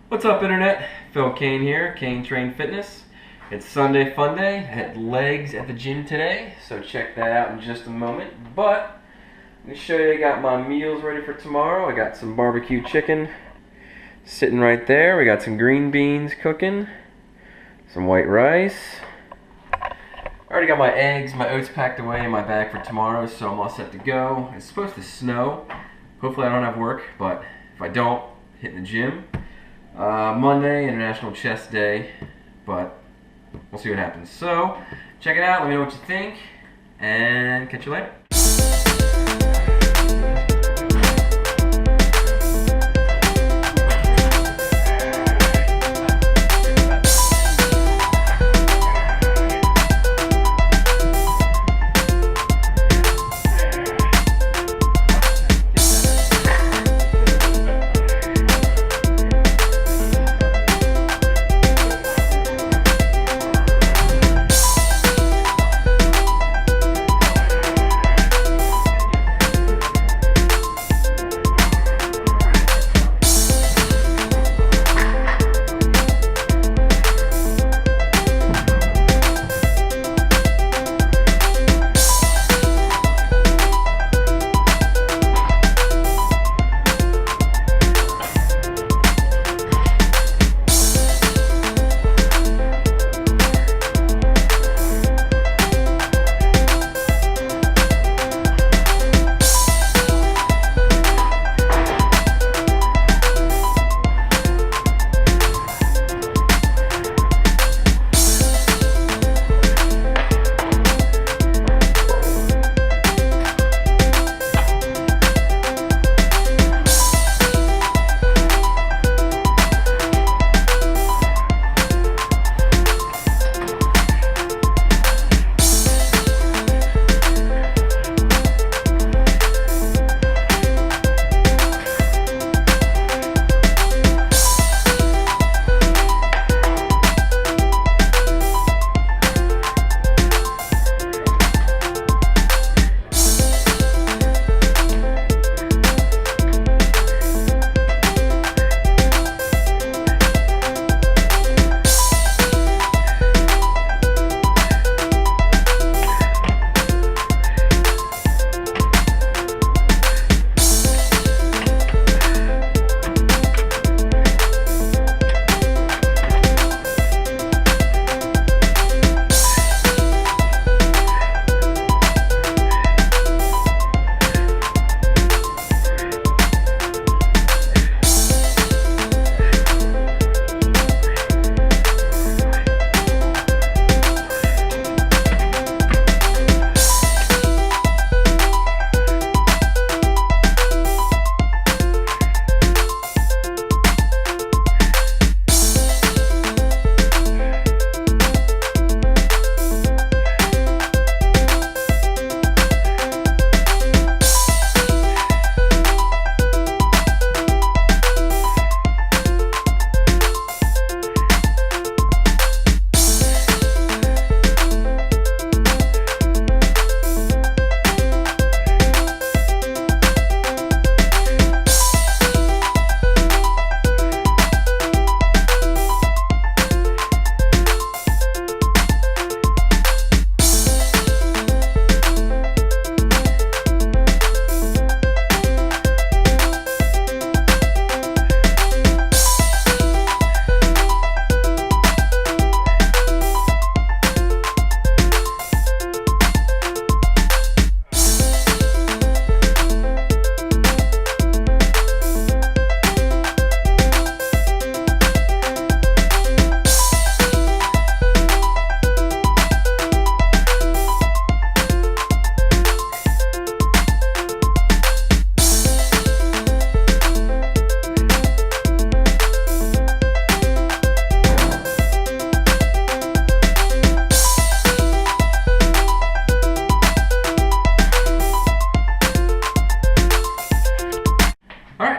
What's up, Internet? Phil Kane here, Kane Train Fitness. It's Sunday Fun Day. I had legs at the gym today, so check that out in just a moment. But let me show you, I got my meals ready for tomorrow. I got some barbecue chicken sitting right there. We got some green beans cooking, some white rice. I already got my eggs, my oats packed away in my bag for tomorrow, so I'm all set to go. It's supposed to snow. Hopefully I don't have work, but if I don't, hitting the gym. Monday, International Chest Day, but we'll see what happens. So, check it out, let me know what you think, and catch you later.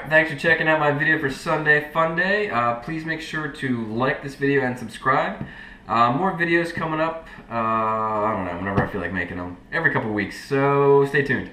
Thanks for checking out my video for Sunday Fun Day. Please make sure to like this video and subscribe. More videos coming up, I don't know, whenever I feel like making them. Every couple weeks, so stay tuned.